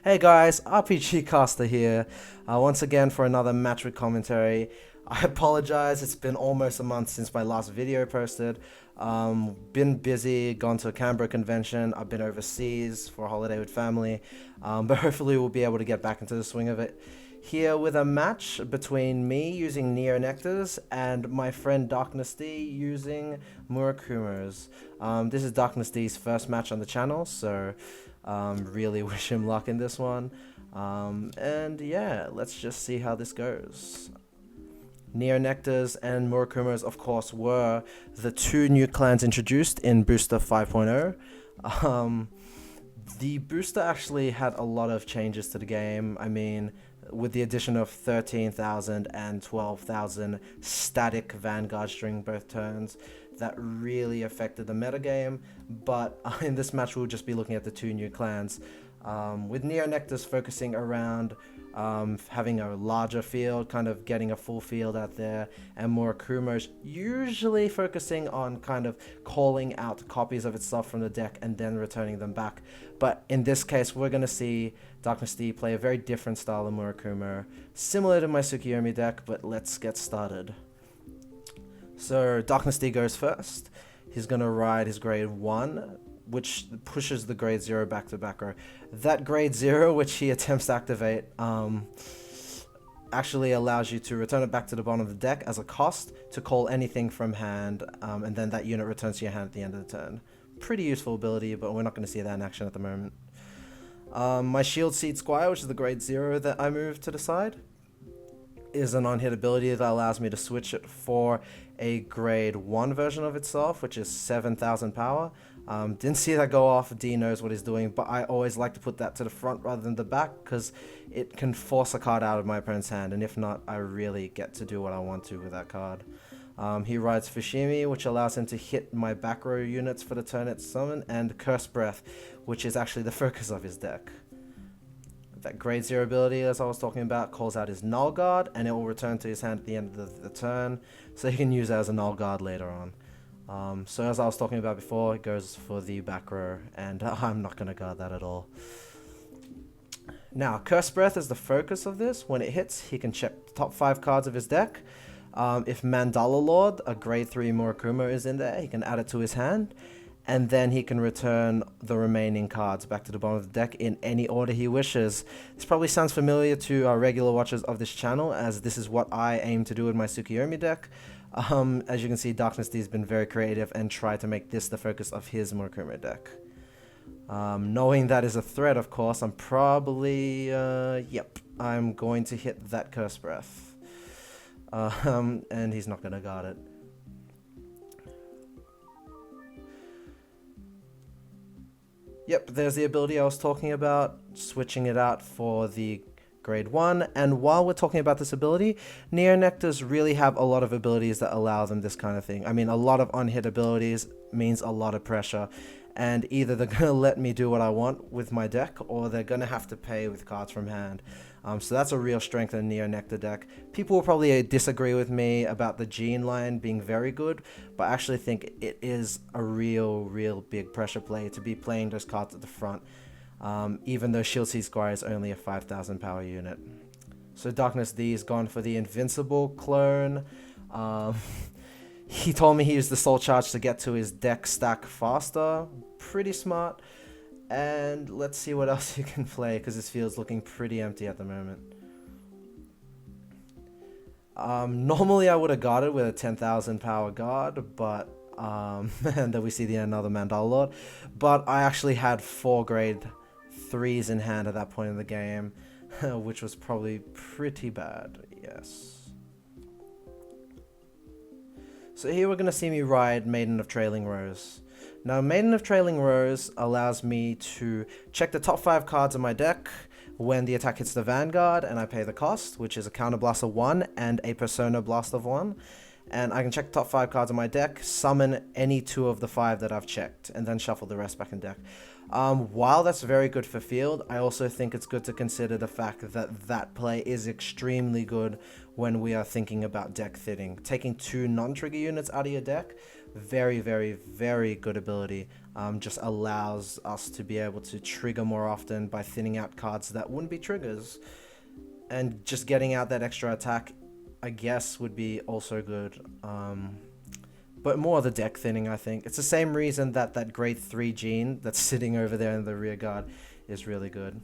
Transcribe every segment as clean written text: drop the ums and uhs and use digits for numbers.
Hey guys, RPGcaster here, once again for another match with commentary. I apologize, it's been almost a month since my last video posted. Been busy, gone to a Canberra convention, I've been overseas for a holiday with family, but hopefully we'll be able to get back into the swing of it. Here with a match between me using Neonectars and my friend Darkness D using Murakumos. This is Darkness D's first match on the channel, so really wish him luck in this one. And yeah, let's just see how this goes. Neonectars and Murakumos, of course, were the two new clans introduced in Booster 5.0. The booster actually had a lot of changes to the game. I mean, with the addition of 13,000 and 12,000 static Vanguard during both turns, that really affected the metagame. But in this match, we'll just be looking at the two new clans. With Neonectar's focusing around having a larger field, kind of getting a full field out there, and Murakumo's usually focusing on kind of calling out copies of itself from the deck and then returning them back. But in this case, we're going to see Darkness D play a very different style of Murakumo, similar to my Tsukiyomi deck, but let's get started. So Darkness D goes first. He's going to ride his grade 1, which pushes the grade 0 back to back row. That grade 0, which he attempts to activate, actually allows you to return it back to the bottom of the deck as a cost to call anything from hand, and then that unit returns to your hand at the end of the turn. Pretty useful ability, but we're not going to see that in action at the moment. My Shield Seed Squire, which is the grade 0 that I moved to the side, is an on-hit ability that allows me to switch it for a grade 1 version of itself, which is 7,000 power. Didn't see that go off. D knows what he's doing, but I always like to put that to the front rather than the back because it can force a card out of my opponent's hand, and if not, I really get to do what I want to with that card. He rides Fushimi, which allows him to hit my back row units for the turn it's summoned, and Curse Breath, which is actually the focus of his deck. That grade 0 ability, as I was talking about, calls out his Null Guard, and it will return to his hand at the end of the turn, so he can use that as a Null Guard later on. So as I was talking about before, it goes for the back row, and I'm not going to guard that at all. Now, Curse Breath is the focus of this. When it hits, he can check the top 5 cards of his deck. If Mandala Lord, a grade 3 Murakumo, is in there, he can add it to his hand, and then he can return the remaining cards back to the bottom of the deck in any order he wishes. This probably sounds familiar to our regular watchers of this channel, as this is what I aim to do with my Tsukiyomi deck. As you can see, Darkness D has been very creative and tried to make this the focus of his Murakumo deck. Knowing that is a threat, of course, I'm probably, I'm going to hit that Curse Breath. And he's not going to guard it. Yep, there's the ability I was talking about, switching it out for the grade 1. And while we're talking about this ability, Neonectars really have a lot of abilities that allow them this kind of thing. I mean, a lot of on-hit abilities means a lot of pressure. And either they're going to let me do what I want with my deck, or they're going to have to pay with cards from hand. So that's a real strength in a Neonectar deck. People will probably disagree with me about the Gene line being very good, but I actually think it is a real big pressure play to be playing those cards at the front, even though Shield Seed Squire is only a 5,000 power unit. So Darkness D is gone for the Invincible clone. He told me he used the Soul Charge to get to his deck stack faster. Pretty smart. And let's see what else you can play, because this field's looking pretty empty at the moment. Normally I would have guarded with a 10,000 power guard, but and then we see the another Mandala Lord. But I actually had 4 grade 3s in hand at that point in the game, which was probably pretty bad, yes. So here we're going to see me ride Maiden of Trailing Rose. Now, Maiden of Trailing Rose allows me to check the top 5 cards of my deck when the attack hits the Vanguard, and I pay the cost, which is a Counter Blast of 1 and a Persona Blast of 1. And I can check the top 5 cards of my deck, summon any 2 of the 5 that I've checked, and then shuffle the rest back in deck. While that's very good for field, I also think it's good to consider the fact that that play is extremely good when we are thinking about deck thinning. Taking 2 non-trigger units out of your deck, very good ability. just allows us to be able to trigger more often by thinning out cards that wouldn't be triggers. And just getting out that extra attack, I guess, would be also good. But more the deck thinning, I think. It's the same reason that that grade 3 gene that's sitting over there in the rear guard is really good.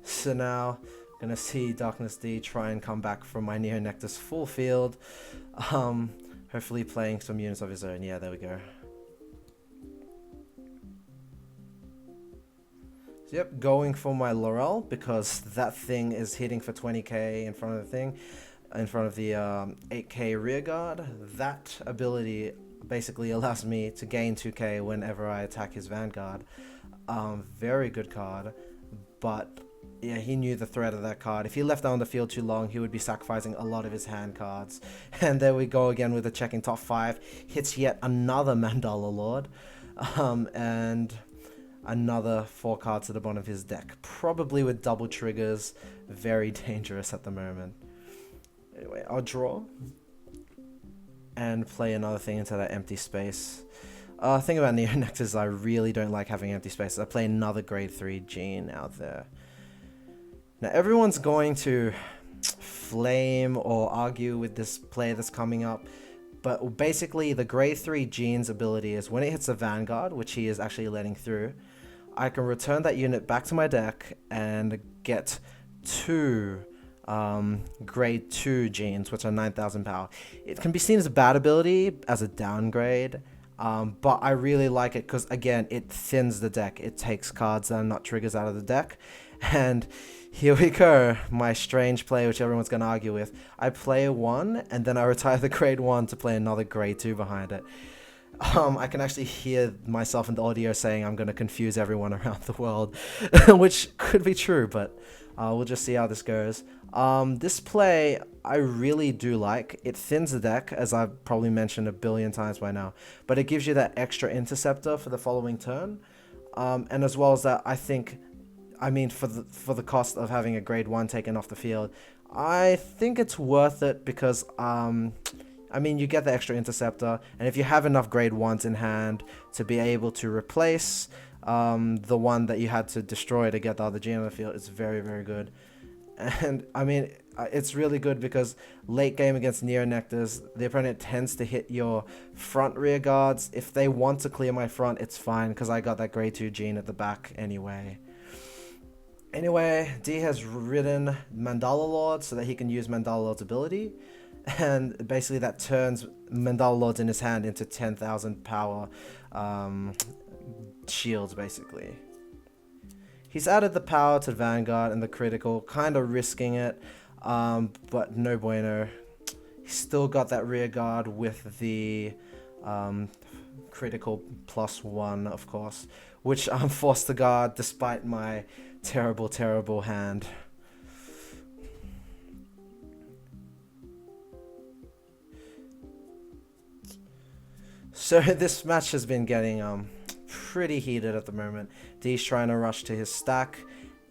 So now, gonna see Darkness D try and come back from my Neonectar's full field. Hopefully playing some units of his own. Yeah, there we go. So yep, going for my Laurel because that thing is hitting for 20k in front of the thing, in front of the 8k rear guard. That ability basically allows me to gain 2k whenever I attack his Vanguard. Very good card, but yeah, he knew the threat of that card. If he left that on the field too long, he would be sacrificing a lot of his hand cards. And there we go again with the checking top 5. Hits yet another Mandala Lord. And another 4 cards to the bottom of his deck. Probably with double triggers. Very dangerous at the moment. Anyway, I'll draw. And play another thing into that empty space. Thing about Neonectar is I really don't like having empty spaces. I play another grade 3 gene out there. Now everyone's going to flame or argue with this play that's coming up, but basically the grade 3 gene's ability is when it hits a Vanguard, which he is actually letting through, I can return that unit back to my deck and get 2 grade 2 genes, which are 9,000 power. It can be seen as a bad ability, as a downgrade, but I really like it because, again, it thins the deck. It takes cards that are not triggers out of the deck. And here we go, my strange play, which everyone's going to argue with. I play 1, and then I retire the grade 1 to play another grade 2 behind it. I can actually hear myself in the audio saying I'm going to confuse everyone around the world, which could be true, but we'll just see how this goes. This play, I really do like. It thins the deck, as I've probably mentioned a billion times by now, but it gives you that extra interceptor for the following turn. And as well as that, I mean, for the cost of having a grade 1 taken off the field, I think it's worth it because, I mean, you get the extra interceptor, and if you have enough grade 1s in hand to be able to replace the one that you had to destroy to get the other gene on the field, it's very, very good. And, I mean, it's really good because late game against Neonectars, the opponent tends to hit your front rear guards. If they want to clear my front, it's fine because I got that grade 2 gene at the back anyway. Anyway, D has ridden Mandala Lord so that he can use Mandala Lord's ability. And basically that turns Mandala Lords in his hand into 10,000 power shields, basically. He's added the power to Vanguard and the critical, kind of risking it, but no bueno. He's still got that rear guard with the critical +1, of course, which I'm forced to guard despite my terrible, terrible hand. So this match has been getting pretty heated at the moment. D's trying to rush to his stack,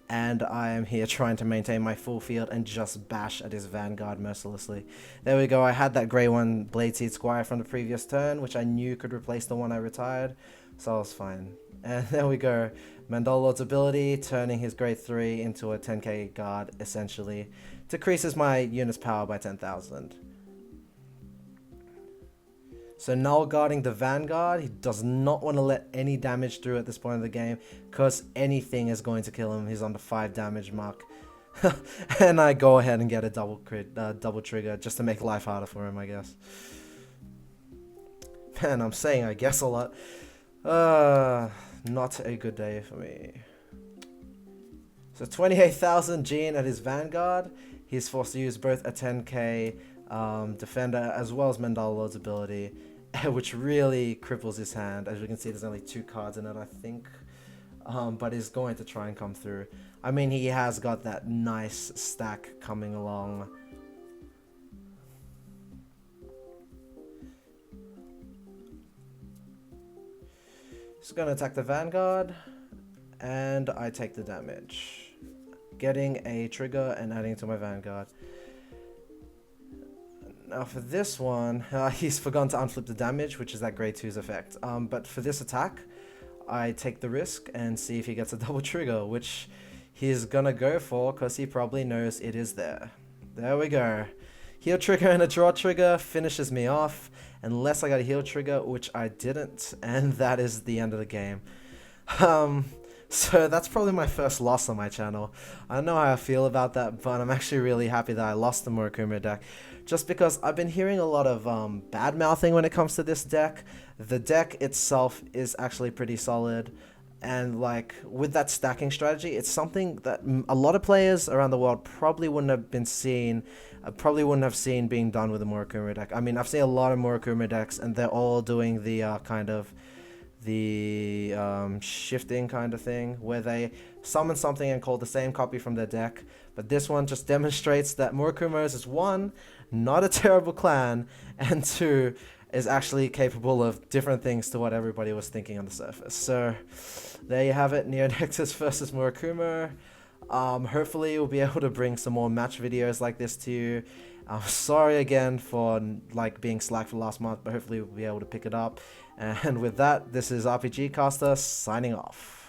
and I am here trying to maintain my full field and just bash at his Vanguard mercilessly. There we go, I had that grey 1 Blade Seed Squire from the previous turn, which I knew could replace the one I retired, so I was fine. And there we go, Mandala Lord's ability, turning his grade 3 into a 10k guard, essentially. Decreases my unit's power by 10,000. So null guarding the Vanguard, he does not want to let any damage through at this point of the game, because anything is going to kill him. He's on the 5 damage mark. And I go ahead and get a double trigger, just to make life harder for him, I guess. Man, I'm saying I guess a lot. Not a good day for me. So 28,000 gene at his Vanguard. He's forced to use both a 10k defender as well as Mandala Lord's ability, which really cripples his hand. As you can see, there's only 2 cards in it, I think, but he's going to try and come through. I mean, he has got that nice stack coming along. He's going to attack the Vanguard, and I take the damage, getting a trigger and adding to my Vanguard. now for this one, he's forgotten to unflip the damage, which is that grade 2's effect. But for this attack, I take the risk and see if he gets a double trigger, which he's gonna go for because he probably knows it is there. There we go. Heal trigger and a draw trigger finishes me off, unless I got a heal trigger, which I didn't, and that is the end of the game. So that's probably my first loss on my channel. I don't know how I feel about that, but I'm actually really happy that I lost the Murakumo deck. Just because I've been hearing a lot of bad-mouthing when it comes to this deck. The deck itself is actually pretty solid. And like, with that stacking strategy, it's something that a lot of players around the world probably wouldn't have seen being done with a Murakumo deck. I mean, I've seen a lot of Murakumo decks, and they're all doing the shifting kind of thing, where they summon something and call the same copy from their deck. But this one just demonstrates that Murakumo's is one, not a terrible clan, and two, is actually capable of different things to what everybody was thinking on the surface. So there you have it, Neonectar versus Murakumo. Hopefully we'll be able to bring some more match videos like this to you. I'm sorry again for like being slack for last month, but hopefully we'll be able to pick it up. And with that, this is RPGcaster signing off.